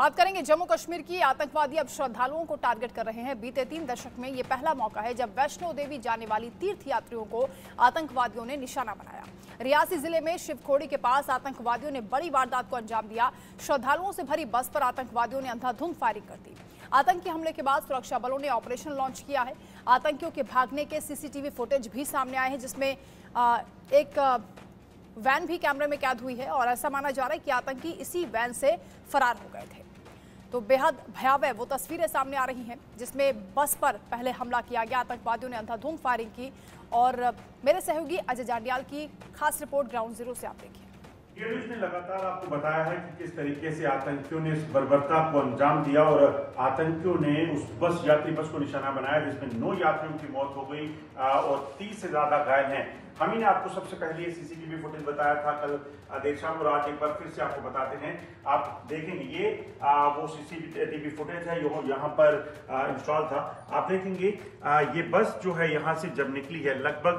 बात करेंगे जम्मू कश्मीर की। आतंकवादी अब श्रद्धालुओं को टारगेट कर रहे हैं। बीते 3 दशक में ये पहला मौका है जब वैष्णो देवी जाने वाली तीर्थयात्रियों को आतंकवादियों ने निशाना बनाया। रियासी जिले में शिवखोड़ी के पास आतंकवादियों ने बड़ी वारदात को अंजाम दिया। श्रद्धालुओं से भरी बस पर आतंकवादियों ने अंधाधुंध फायरिंग कर दी। आतंकी हमले के बाद सुरक्षा बलों ने ऑपरेशन लॉन्च किया है। आतंकियों के भागने के सीसीटीवी फुटेज भी सामने आए हैं, जिसमें एक वैन भी कैमरे में कैद हुई है और ऐसा माना जा रहा है कि आतंकी इसी वैन से फरार हो गए थे। तो बेहद भयावह वो तस्वीरें सामने आ रही हैं जिसमें बस पर पहले हमला किया गया, आतंकवादियों ने अंधाधुंध फायरिंग की। और मेरे सहयोगी अजय जांडियाल की खास रिपोर्ट ग्राउंड जीरो से आप देखिए। न्यूज़ ने लगातार आपको बताया है कि किस तरीके से आतंकियों ने इस बर्बरता को अंजाम दिया और आतंकियों ने उस यात्री बस को निशाना बनाया जिसमें 9 यात्रियों की मौत हो गई और 30 से ज्यादा घायल हैं। हम ही ने आपको सबसे पहले ये सीसीटीवी फुटेज बताया था कल देर शाम और आज एक बार फिर से आपको बताते हैं। आप देखेंगे ये वो सीसीटीवी फुटेज है जो यहाँ पर इंस्टॉल था। आप देखेंगे ये बस जो है यहाँ से जब निकली है लगभग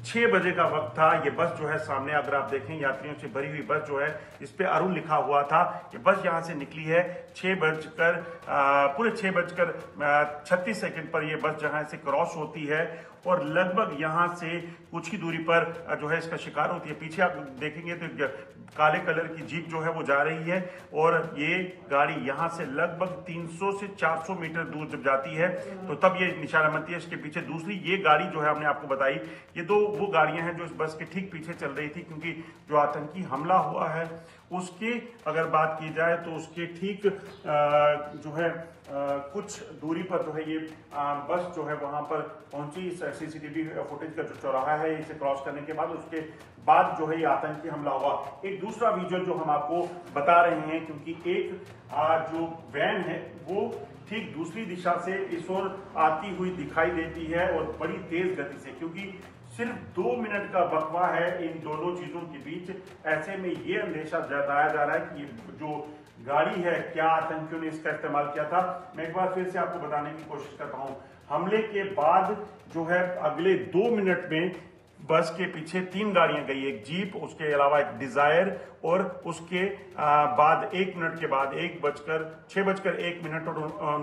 6 बजे का वक्त था। ये बस जो है सामने अगर आप देखें यात्रियों से भरी हुई बस जो है इस पे अरुण लिखा हुआ था। ये बस यहाँ से निकली है पूरे 6:36 पर ये बस जहाँ से क्रॉस होती है और लगभग यहाँ से कुछ ही दूरी पर जो है इसका शिकार होती है। पीछे आप देखेंगे तो काले कलर की जीप जो है वो जा रही है और ये गाड़ी यहाँ से लगभग 300 से 400 मीटर दूर जब जाती है तो तब ये निशाना बनती है। इसके पीछे दूसरी ये गाड़ी जो है हमने आपको बताई, ये 2 वो गाड़ियां हैं जो इस बस के ठीक पीछे चल रही थी, क्योंकि जो आतंकी हमला हुआ है उसके अगर बात की जाए तो उसके ठीक जो है कुछ दूरी पर जो है ये बस जो है वहां पर पहुंची। सीसीटीवी फुटेज का जो चौराहा है इसे क्रॉस करने के बाद उसके बाद जो है ये आतंकी हमला हुआ। एक दूसरा विजुअल जो हम आपको बता रहे हैं, क्योंकि एक जो वैन है वो ठीक दूसरी दिशा से इस ओर आती हुई दिखाई देती है और बड़ी तेज गति से, क्योंकि सिर्फ 2 मिनट का वक्फा है इन दोनों चीजों के बीच। ऐसे में ये अंदेशा जताया जा रहा है कि ये जो गाड़ी है क्या आतंकियों ने इसका इस्तेमाल किया था। मैं एक बार फिर से आपको बताने की कोशिश करता हूं। हमले के बाद जो है अगले 2 मिनट में बस के पीछे 3 गाड़ियां गई, एक जीप, उसके अलावा एक डिजायर और उसके बाद 1 मिनट के बाद 6:01 और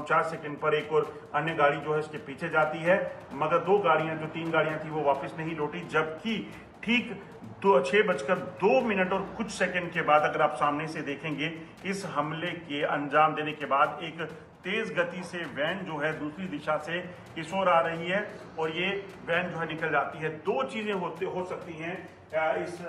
49 पर एक और अन्य गाड़ी जो है इसके पीछे जाती है। मगर 2 गाड़ियां जो 3 गाड़ियां थी वो वापस नहीं लौटी, जबकि ठीक 6:02 और कुछ सेकंड के बाद अगर आप सामने से देखेंगे इस हमले के अंजाम देने के बाद एक तेज गति से वैन जो है दूसरी दिशा से इस ओर आ रही है और ये वैन जो है निकल जाती है। 2 चीजें हो सकती हैं इस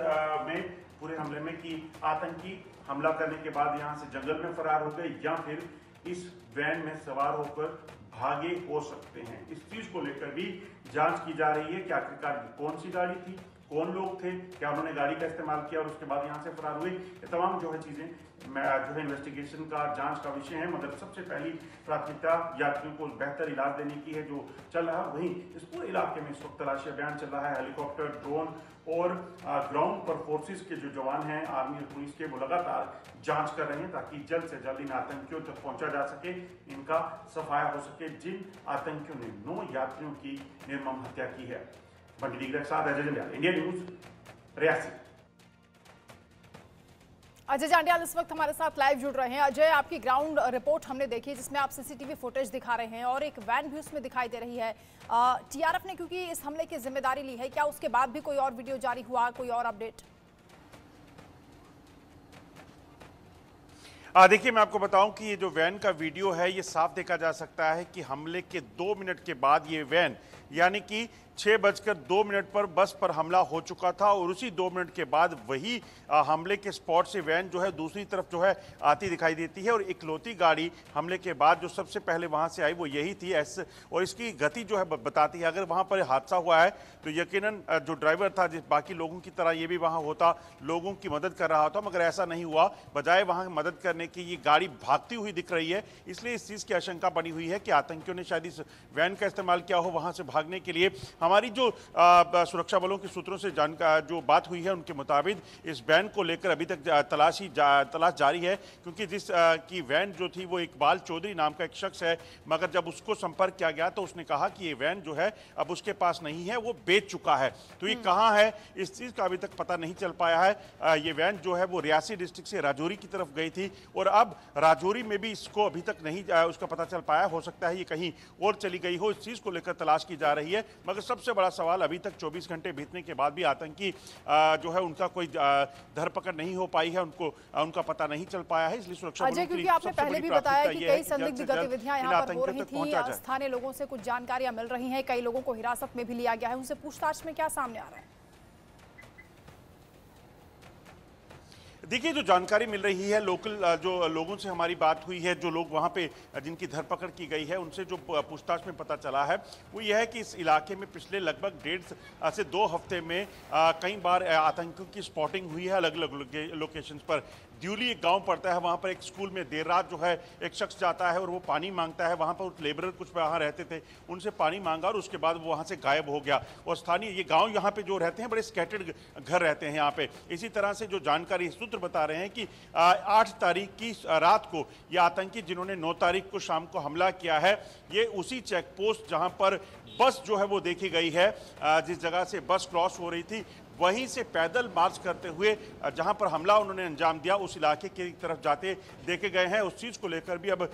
में पूरे हमले में कि आतंकी हमला करने के बाद यहाँ से जंगल में फरार हो गए या फिर इस वैन में सवार होकर भागे हो सकते हैं। इस चीज को लेकर भी जांच की जा रही है कि आखिरकार कौन सी गाड़ी थी, कौन लोग थे, क्या उन्होंने गाड़ी का इस्तेमाल किया और उसके बाद यहाँ से फरार हुए। ये तमाम जो है चीजें जो है इन्वेस्टिगेशन का, जांच का विषय है। मगर सबसे पहली प्राथमिकता यात्रियों को बेहतर इलाज देने की है जो चल रहा। वहीं इस पूरे इलाके में इस वक्त तलाशी अभियान चल रहा है। हेलीकॉप्टर, ड्रोन और ग्राउंड पर फोर्सेस के जो जवान हैं आर्मी और पुलिस के, वो लगातार जांच कर रहे हैं ताकि जल्द से जल्द इन आतंकियों तक पहुंचा जा सके, इनका सफाया हो सके जिन आतंकियों ने 9 यात्रियों की निर्मम हत्या की है। बंटी के साथ अजय जांडियाल, इंडिया न्यूज, रियासी। अजय जांडियाल इस वक्त हमारे साथ लाइव जुड़ रहे हैं। अजय, आपकी ग्राउंड रिपोर्ट हमने देखी जिसमें आप सीसीटीवी फुटेज दिखा रहे हैं और एक वैन भी उसमें दिखाई दे रही है। टीआरएफ ने क्योंकि इस हमले की जिम्मेदारी ली है, क्या उसके बाद भी कोई और वीडियो जारी हुआ, कोई और अपडेट? देखिए, मैं आपको बताऊं कि ये जो वैन का वीडियो है ये साफ देखा जा सकता है कि हमले के 2 मिनट के बाद ये वैन यानी कि 6:02 पर बस पर हमला हो चुका था और उसी 2 मिनट के बाद वही हमले के स्पॉट से वैन जो है दूसरी तरफ जो है आती दिखाई देती है और इकलौती गाड़ी हमले के बाद जो सबसे पहले वहां से आई वो यही थी। और इसकी गति जो है बताती है। अगर वहां पर हादसा हुआ है तो यकीनन जो ड्राइवर था जिस बाकी लोगों की तरह ये भी वहां होता, लोगों की मदद कर रहा था, मगर ऐसा नहीं हुआ। बजाय वहां मदद करने की ये गाड़ी भागती हुई दिख रही है, इसलिए इस चीज की आशंका बनी हुई है कि आतंकियों ने शायद इस वैन का इस्तेमाल किया हो वहां से भागने के लिए। हमारी जो सुरक्षा बलों के सूत्रों से जो बात हुई है उनके मुताबिक इस वैन को लेकर अभी तक तलाश जारी है, क्योंकि जिस की वैन जो थी वो इकबाल चौधरी नाम का एक शख्स है, मगर जब उसको संपर्क किया गया तो उसने कहा कि ये वैन जो है अब उसके पास नहीं है, वो बेच चुका है। तो ये कहाँ है इस चीज का अभी तक पता नहीं चल पाया है। ये वैन जो है वो रियासी डिस्ट्रिक्ट से राजौरी की तरफ गई थी और अब राजौरी में भी इसको अभी तक नहीं उसका पता चल पाया। हो सकता है ये कहीं और चली गई हो, इस चीज को लेकर तलाश की जा रही है। मगर सबसे बड़ा सवाल अभी तक 24 घंटे बीतने के बाद भी आतंकी जो है उनका कोई धरपकड़ नहीं हो पाई है, उनका पता नहीं चल पाया है। इसलिए सुरक्षा अजय, क्योंकि आपने पहले भी बताया कि कई संदिग्ध गतिविधियां यहाँ पर हो रही थी, स्थानीय लोगों से कुछ जानकारियां मिल रही हैं, कई लोगों को हिरासत में भी लिया गया है, उनसे पूछताछ में क्या सामने आ रहा है? देखिए, जो जानकारी मिल रही है लोकल जो लोगों से हमारी बात हुई है, जो लोग वहाँ पे जिनकी धरपकड़ की गई है उनसे जो पूछताछ में पता चला है वो यह है कि इस इलाके में पिछले लगभग 1.5 से 2 हफ्ते में कई बार आतंकियों की स्पॉटिंग हुई है अलग अलग लोकेशंस पर। ड्यूली एक गांव पड़ता है, वहाँ पर एक स्कूल में देर रात जो है एक शख्स जाता है और वो पानी मांगता है। वहाँ पर लेबरर कुछ वहाँ रहते थे, उनसे पानी मांगा और उसके बाद वो वहाँ से गायब हो गया। और स्थानीय ये गांव यहाँ पे जो रहते हैं बड़े स्कैटर्ड घर रहते हैं यहाँ पे। इसी तरह से जो जानकारी सूत्र बता रहे हैं कि 8 तारीख की रात को ये आतंकी जिन्होंने 9 तारीख को शाम को हमला किया है, ये उसी चेक पोस्ट जहाँ पर बस जो है वो देखी गई है, जिस जगह से बस क्रॉस हो रही थी, वहीं से पैदल मार्च करते हुए जहां पर हमला उन्होंने अंजाम दिया उस इलाके की तरफ जाते देखे गए हैं। उस चीज़ को लेकर भी अब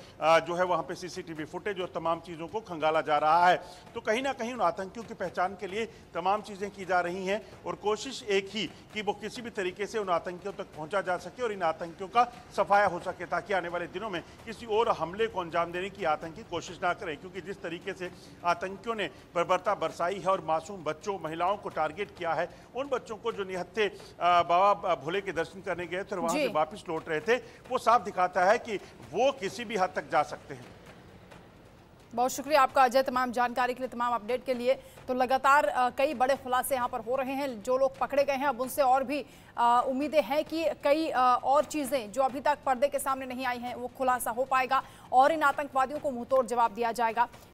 जो है वहां पे सीसीटीवी फुटेज और तमाम चीज़ों को खंगाला जा रहा है। तो कहीं ना कहीं उन आतंकियों की पहचान के लिए तमाम चीज़ें की जा रही हैं और कोशिश एक ही कि वो किसी भी तरीके से उन आतंकियों तक पहुंचा जा सके और इन आतंकियों का सफाया हो सके, ताकि आने वाले दिनों में किसी और हमले को अंजाम देने की आतंकी कोशिश ना करें। क्योंकि जिस तरीके से आतंकियों ने बर्बरता बरसाई है और मासूम बच्चों महिलाओं को टारगेट किया है, उन बच्चों को जो निहत्थे बाबा भोले के दर्शन करने गए थे और वहां से वापस लौट रहे थे, वो साफ दिखाता है कि वो किसी भी हद तक जा सकते हैं। बहुत शुक्रिया आपका अजय, तमाम जानकारी के लिए, तमाम अपडेट के लिए। तो लगातार कई बड़े खुलासे यहाँ पर हो रहे हैं, जो लोग पकड़े गए हैं अब उनसे और भी उम्मीदें हैं कि कई और चीज़ें जो अभी तक पर्दे के सामने नहीं आई हैं वो खुलासा हो पाएगा और इन आतंकवादियों को मुंहतोड़ जवाब दिया जाएगा।